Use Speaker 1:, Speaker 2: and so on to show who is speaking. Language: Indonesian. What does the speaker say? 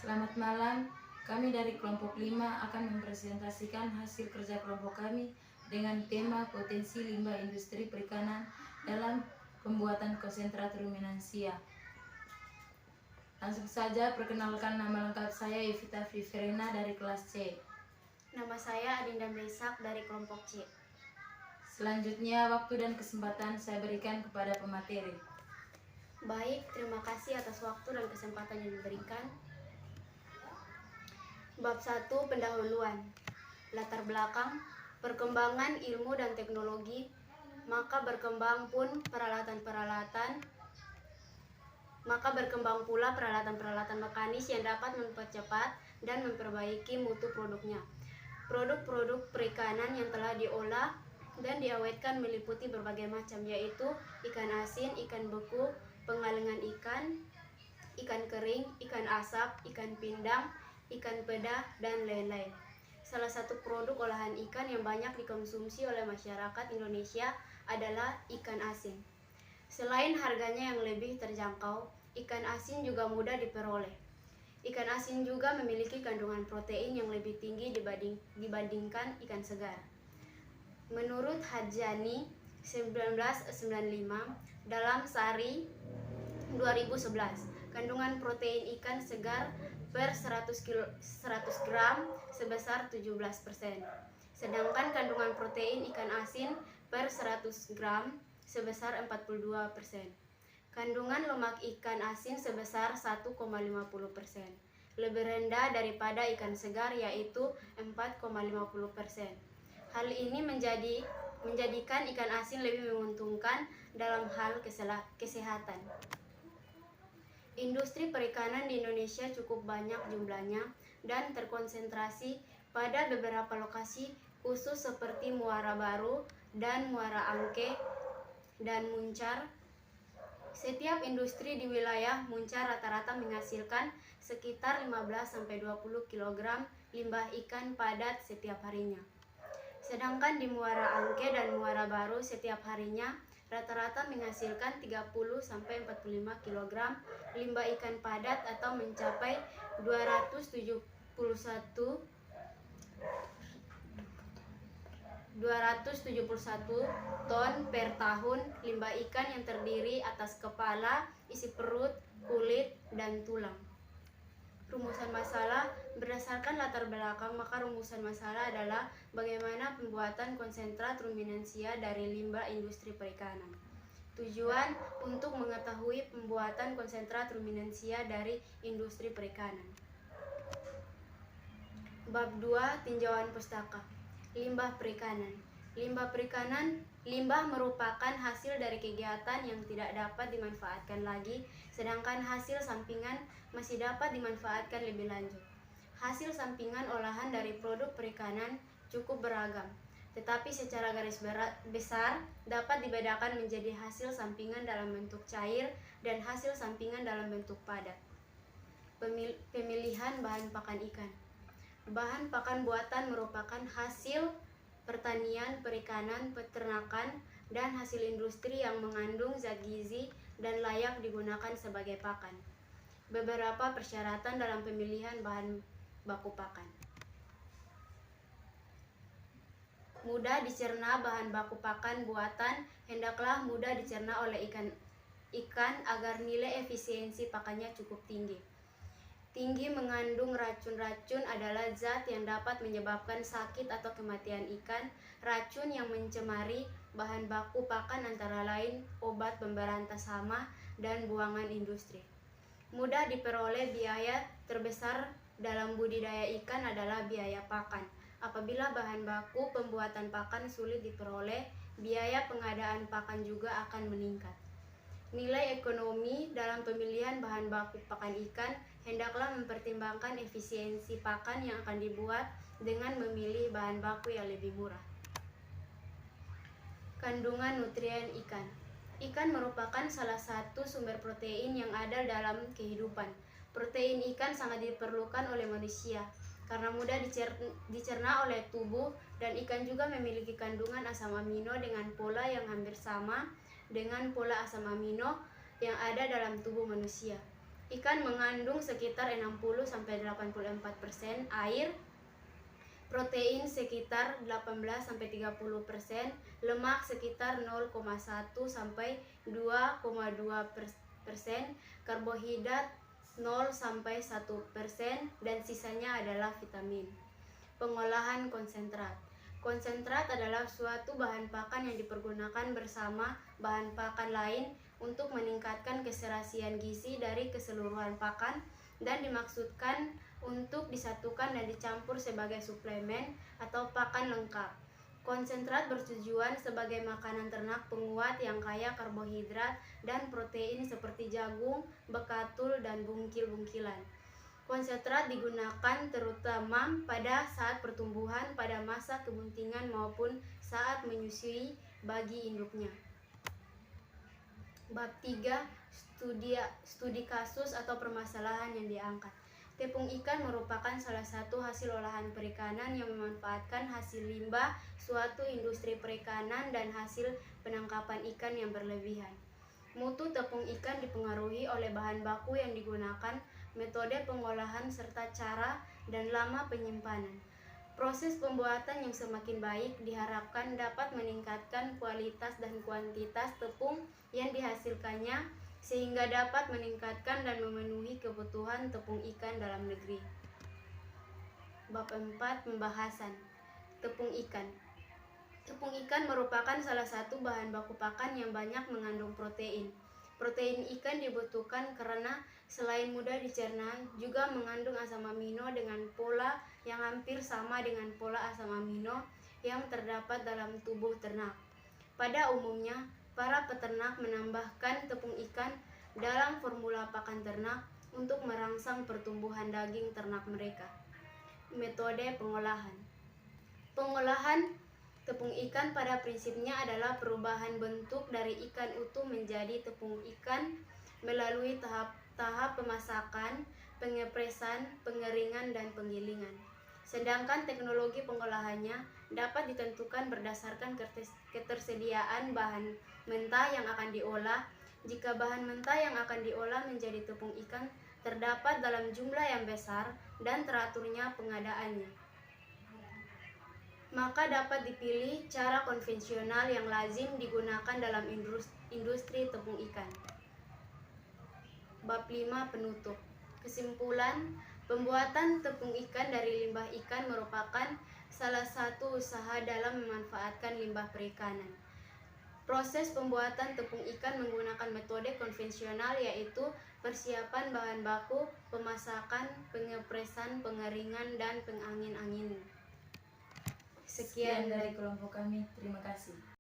Speaker 1: Selamat malam, kami dari kelompok 5 akan mempresentasikan hasil kerja kelompok kami dengan tema potensi limbah industri perikanan dalam pembuatan konsentrat ruminansia. Langsung saja perkenalkan, nama lengkap saya Evita Viverena dari kelas C.
Speaker 2: Nama saya Adinda Mesak dari kelompok C.
Speaker 1: Selanjutnya waktu dan kesempatan saya berikan kepada pemateri.
Speaker 2: Baik, terima kasih atas waktu dan kesempatan yang diberikan. Bab 1, pendahuluan. Latar belakang, perkembangan ilmu dan teknologi, maka berkembang pula peralatan-peralatan mekanis yang dapat mempercepat dan memperbaiki mutu produknya. Produk-produk perikanan yang telah diolah dan diawetkan meliputi berbagai macam, yaitu ikan asin, ikan beku, pengalengan ikan, ikan kering, ikan asap, ikan pindang, ikan pedah, dan lain-lain. Salah satu produk olahan ikan yang banyak dikonsumsi oleh masyarakat Indonesia adalah ikan asin. Selain harganya yang lebih terjangkau, ikan asin juga mudah diperoleh. Ikan asin juga memiliki kandungan protein yang lebih tinggi dibandingkan ikan segar. Menurut Hadjani 1995 dalam Sari 2011, kandungan protein ikan segar per 100 gram sebesar 17%. Sedangkan kandungan protein ikan asin per 100 gram sebesar 42%. Kandungan lemak ikan asin sebesar 1,50%. Lebih rendah daripada ikan segar, yaitu 4,50%. Hal ini menjadikan ikan asin lebih menguntungkan dalam hal kesehatan. Industri perikanan di Indonesia cukup banyak jumlahnya dan terkonsentrasi pada beberapa lokasi khusus seperti Muara Baru dan Muara Angke dan Muncar. Setiap industri di wilayah Muncar rata-rata menghasilkan sekitar 15-20 kg limbah ikan padat setiap harinya. Sedangkan di Muara Angke dan Muara Baru setiap harinya rata-rata menghasilkan 30-45 kg limbah ikan padat atau mencapai 271 ton per tahun limbah ikan yang terdiri atas kepala, isi perut, kulit, dan tulang. Rumusan masalah. Berdasarkan latar belakang, maka rumusan masalah adalah bagaimana pembuatan konsentrat ruminansia dari limbah industri perikanan. Tujuan untuk mengetahui pembuatan konsentrat ruminansia dari industri perikanan. Bab 2, tinjauan pustaka. Limbah perikanan. Limbah merupakan hasil dari kegiatan yang tidak dapat dimanfaatkan lagi, sedangkan hasil sampingan masih dapat dimanfaatkan lebih lanjut. Hasil sampingan olahan dari produk perikanan cukup beragam, tetapi secara garis besar dapat dibedakan menjadi hasil sampingan dalam bentuk cair dan hasil sampingan dalam bentuk padat. Pemilihan bahan pakan ikan. Bahan pakan buatan merupakan hasil pertanian, perikanan, peternakan, dan hasil industri yang mengandung zat gizi dan layak digunakan sebagai pakan. Beberapa persyaratan dalam pemilihan bahan baku pakan. Mudah dicerna. Bahan baku pakan buatan hendaklah mudah dicerna oleh ikan agar nilai efisiensi pakannya cukup tinggi. Tinggi mengandung racun-racun adalah zat yang dapat menyebabkan sakit atau kematian ikan. Racun yang mencemari bahan baku pakan antara lain obat pemberantas hama dan buangan industri. Mudah diperoleh. Biaya terbesar dalam budidaya ikan adalah biaya pakan. Apabila bahan baku pembuatan pakan sulit diperoleh, biaya pengadaan pakan juga akan meningkat. Nilai ekonomi dalam pemilihan bahan baku pakan ikan hendaklah mempertimbangkan efisiensi pakan yang akan dibuat dengan memilih bahan baku yang lebih murah. Kandungan nutrien ikan. Ikan merupakan salah satu sumber protein yang ada dalam kehidupan. Protein ikan sangat diperlukan oleh manusia karena mudah dicerna oleh tubuh, dan ikan juga memiliki kandungan asam amino dengan pola yang hampir sama dengan pola asam amino yang ada dalam tubuh manusia. Ikan mengandung sekitar 60-84% air, protein sekitar 18-30%, lemak sekitar 0,1-2,2%, karbohidrat 0-1%, dan sisanya adalah vitamin. Pengolahan konsentrat. Konsentrat adalah suatu bahan pakan yang dipergunakan bersama bahan pakan lain untuk meningkatkan keserasian gizi dari keseluruhan pakan dan dimaksudkan untuk disatukan dan dicampur sebagai suplemen atau pakan lengkap. Konsentrat bertujuan sebagai makanan ternak penguat yang kaya karbohidrat dan protein seperti jagung, bekatul, dan bungkil-bungkilan. Konsentrat digunakan terutama pada saat pertumbuhan pada masa kebuntingan maupun saat menyusui bagi induknya. Bab 3. Studi kasus atau permasalahan yang diangkat. Tepung ikan merupakan salah satu hasil olahan perikanan yang memanfaatkan hasil limbah suatu industri perikanan dan hasil penangkapan ikan yang berlebihan. Mutu tepung ikan dipengaruhi oleh bahan baku yang digunakan, metode pengolahan serta cara dan lama penyimpanan. Proses pembuatan yang semakin baik diharapkan dapat meningkatkan kualitas dan kuantitas tepung yang dihasilkannya sehingga dapat meningkatkan dan memenuhi kebutuhan tepung ikan dalam negeri. Bab 4. Pembahasan tepung ikan. Tepung ikan merupakan salah satu bahan baku pakan yang banyak mengandung protein. Protein ikan dibutuhkan karena selain mudah dicerna, juga mengandung asam amino dengan pola yang hampir sama dengan pola asam amino yang terdapat dalam tubuh ternak. Pada umumnya, para peternak menambahkan tepung ikan dalam formula pakan ternak untuk merangsang pertumbuhan daging ternak mereka. Metode pengolahan. Pengolahan tepung ikan pada prinsipnya adalah perubahan bentuk dari ikan utuh menjadi tepung ikan melalui tahap pemasakan, pengepresan, pengeringan, dan penggilingan. Sedangkan teknologi pengolahannya dapat ditentukan berdasarkan ketersediaan bahan mentah yang akan diolah. Jika bahan mentah yang akan diolah menjadi tepung ikan terdapat dalam jumlah yang besar dan teraturnya pengadaannya, maka dapat dipilih cara konvensional yang lazim digunakan dalam industri tepung ikan. Bab 5. Penutup. Kesimpulan, pembuatan tepung ikan dari limbah ikan merupakan salah satu usaha dalam memanfaatkan limbah perikanan. Proses pembuatan tepung ikan menggunakan metode konvensional yaitu persiapan bahan baku, pemasakan, pengepresan, pengeringan, dan pengangin-anginan.
Speaker 1: Sekian dari kelompok kami. Terima kasih.